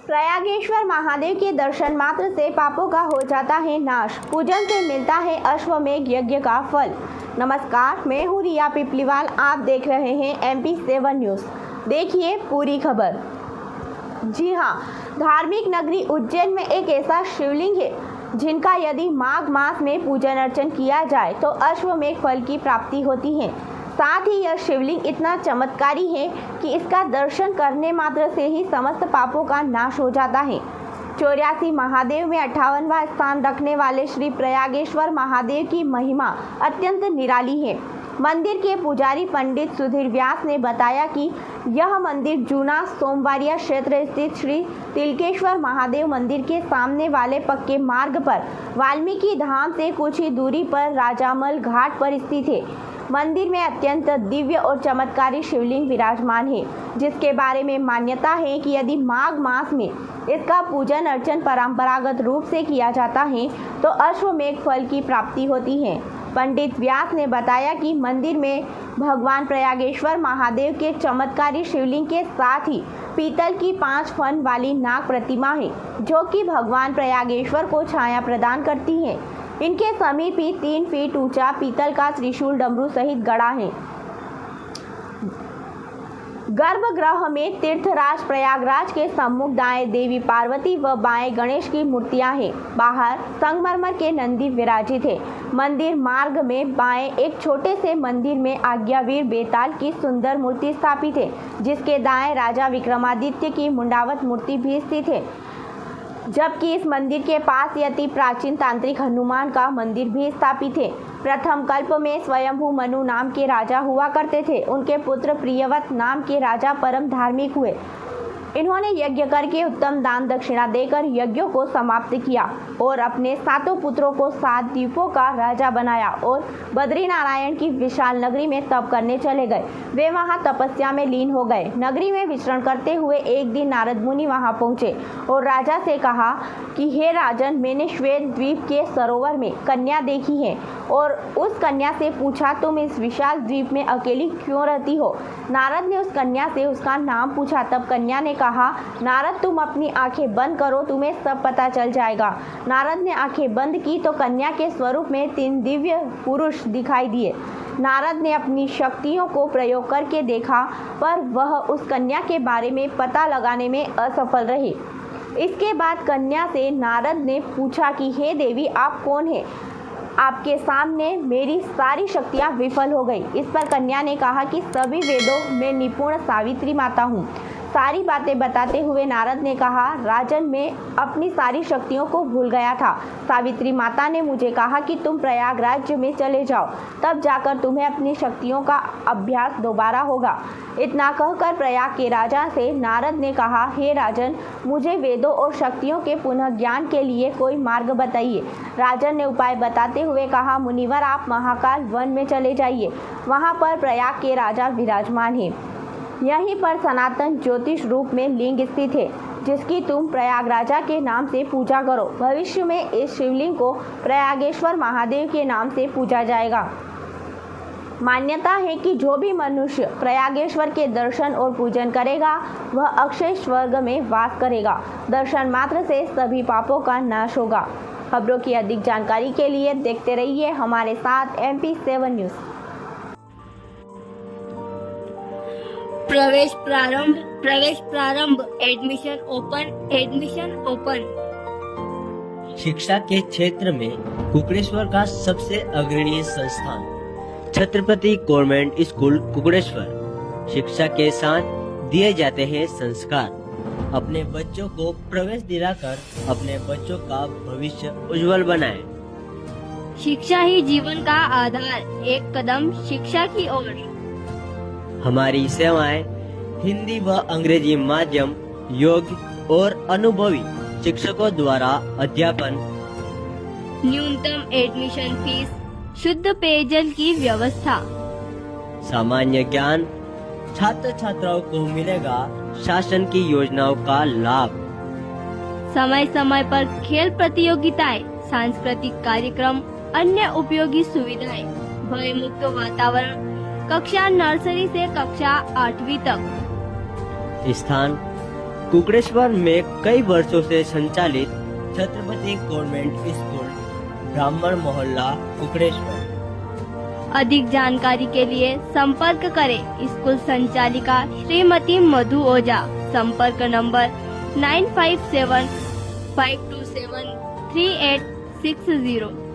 प्रयागेश्वर महादेव के दर्शन मात्र से पापों का हो जाता है नाश। पूजन से मिलता है अश्वमेघ यज्ञ का फल। नमस्कार, मैं हूँ रिया पिपलीवाल। आप देख रहे हैं MP7 न्यूज़। देखिए पूरी खबर। जी हाँ, धार्मिक नगरी उज्जैन में एक ऐसा शिवलिंग है जिनका यदि माघ मास में पूजन अर्चन किया जाए तो अश्वमेघ फल की प्राप्ति होती है। साथ ही यह शिवलिंग इतना चमत्कारी है कि इसका दर्शन करने मात्र से ही समस्त पापों का नाश हो जाता है। 84 महादेव में 58वां स्थान रखने वाले श्री प्रयागेश्वर महादेव की महिमा अत्यंत निराली है। मंदिर के पुजारी पंडित सुधीर व्यास ने बताया कि यह मंदिर जूना सोमवारिया क्षेत्र स्थित श्री तिलकेश्वर महादेव मंदिर के सामने वाले पक्के मार्ग पर वाल्मीकि धाम से कुछ ही दूरी पर राजामल घाट पर स्थित है। मंदिर में अत्यंत दिव्य और चमत्कारी शिवलिंग विराजमान है, जिसके बारे में मान्यता है कि यदि माघ मास में इसका पूजन अर्चन परंपरागत रूप से किया जाता है तो अश्वमेघ फल की प्राप्ति होती है। पंडित व्यास ने बताया कि मंदिर में भगवान प्रयागेश्वर महादेव के चमत्कारी शिवलिंग के साथ ही पीतल की 5 फन वाली नाग प्रतिमा है, जो कि भगवान प्रयागेश्वर को छाया प्रदान करती है। इनके समीप ही 3 फीट ऊंचा पीतल का त्रिशूल डमरू सहित गड़ा है। गर्भगृह में तीर्थराज प्रयागराज के सम्मुख दाएं देवी पार्वती व बाएं गणेश की मूर्तियां हैं। बाहर संगमरमर के नंदी विराजित है। मंदिर मार्ग में बाएं एक छोटे से मंदिर में आज्ञावीर बेताल की सुंदर मूर्ति स्थापित है, जिसके दाएं राजा विक्रमादित्य की मुंडावत मूर्ति भी स्थित है, जबकि इस मंदिर के पास अति प्राचीन तांत्रिक हनुमान का मंदिर भी स्थापित है। प्रथम कल्प में स्वयंभू मनु नाम के राजा हुआ करते थे। उनके पुत्र प्रियवत नाम के राजा परम धार्मिक हुए। इन्होंने यज्ञ करके उत्तम दान दक्षिणा देकर यज्ञों को समाप्त किया और अपने 7 पुत्रों को 7 द्वीपों का राजा बनाया और बद्रीनारायण की विशाल नगरी में तप करने चले गए। वे वहां तपस्या में लीन हो गए। नगरी में विचरण करते हुए एक दिन नारद मुनि वहां पहुंचे और राजा से कहा कि हे राजन, मैंने श्वेत द्वीप के सरोवर में कन्या देखी है और उस कन्या से पूछा, तुम इस विशाल द्वीप में अकेली क्यों रहती हो? नारद ने उस कन्या से उसका नाम पूछा। तब कन्या ने कहा, नारद तुम अपनी आंखें बंद करो, तुम्हें सब पता चल जाएगा। नारद ने आंखें बंद की तो कन्या के स्वरूप में 3 दिव्य पुरुष दिखाई दिए। नारद ने अपनी शक्तियों को प्रयोग करके देखा, पर वह उस कन्या के बारे में पता लगाने में असफल रही। इसके बाद कन्या से नारद ने पूछा कि हे देवी, आप कौन हैं? आपके सामने मेरी सारी शक्तियाँ विफल हो गई। इस पर कन्या ने कहा कि सभी वेदों में निपुण सावित्री माता हूँ। सारी बातें बताते हुए नारद ने कहा, राजन, मैं अपनी सारी शक्तियों को भूल गया था। सावित्री माता ने मुझे कहा कि तुम प्रयागराज में चले जाओ, तब जाकर तुम्हें अपनी शक्तियों का अभ्यास दोबारा होगा। इतना कहकर प्रयाग के राजा से नारद ने कहा, हे राजन, मुझे वेदों और शक्तियों के पुनः ज्ञान के लिए कोई मार्ग बताइए। राजन ने उपाय बताते हुए कहा, मुनिवर, आप महाकाल वन में चले जाइए। वहाँ पर प्रयाग के राजा विराजमान है। यहीं पर सनातन ज्योतिष रूप में लिंग स्थित है, जिसकी तुम प्रयागराजा के नाम से पूजा करो। भविष्य में इस शिवलिंग को प्रयागेश्वर महादेव के नाम से पूजा जाएगा। मान्यता है कि जो भी मनुष्य प्रयागेश्वर के दर्शन और पूजन करेगा वह अक्षय स्वर्ग में वास करेगा। दर्शन मात्र से सभी पापों का नाश होगा। खबरों की अधिक जानकारी के लिए देखते रहिए हमारे साथ MP7 न्यूज़। प्रवेश प्रारंभ, एडमिशन ओपन। शिक्षा के क्षेत्र में कुकड़ेश्वर का सबसे अग्रणी संस्थान छत्रपति गवर्नमेंट स्कूल कुकड़ेश्वर। शिक्षा के साथ दिए जाते हैं संस्कार। अपने बच्चों को प्रवेश दिलाकर अपने बच्चों का भविष्य उज्जवल बनाएं। शिक्षा ही जीवन का आधार, एक कदम शिक्षा की ओर। हमारी सेवाएं हिंदी व अंग्रेजी माध्यम, योग्य और अनुभवी शिक्षकों द्वारा अध्यापन, न्यूनतम एडमिशन फीस, शुद्ध पेयजल की व्यवस्था, सामान्य ज्ञान। छात्र छात्राओं को मिलेगा शासन की योजनाओं का लाभ। समय समय पर खेल प्रतियोगिताएं, सांस्कृतिक कार्यक्रम, अन्य उपयोगी सुविधाएं, भय मुक्त वातावरण। कक्षा नर्सरी से कक्षा 8वीं तक। स्थान कुकड़ेश्वर में कई वर्षों से संचालित छत्रपति गवर्नमेंट स्कूल ब्राह्मण मोहल्ला कुकड़ेश्वर। अधिक जानकारी के लिए संपर्क करें स्कूल संचालिका श्रीमती मधु ओझा। संपर्क नंबर 9575273860।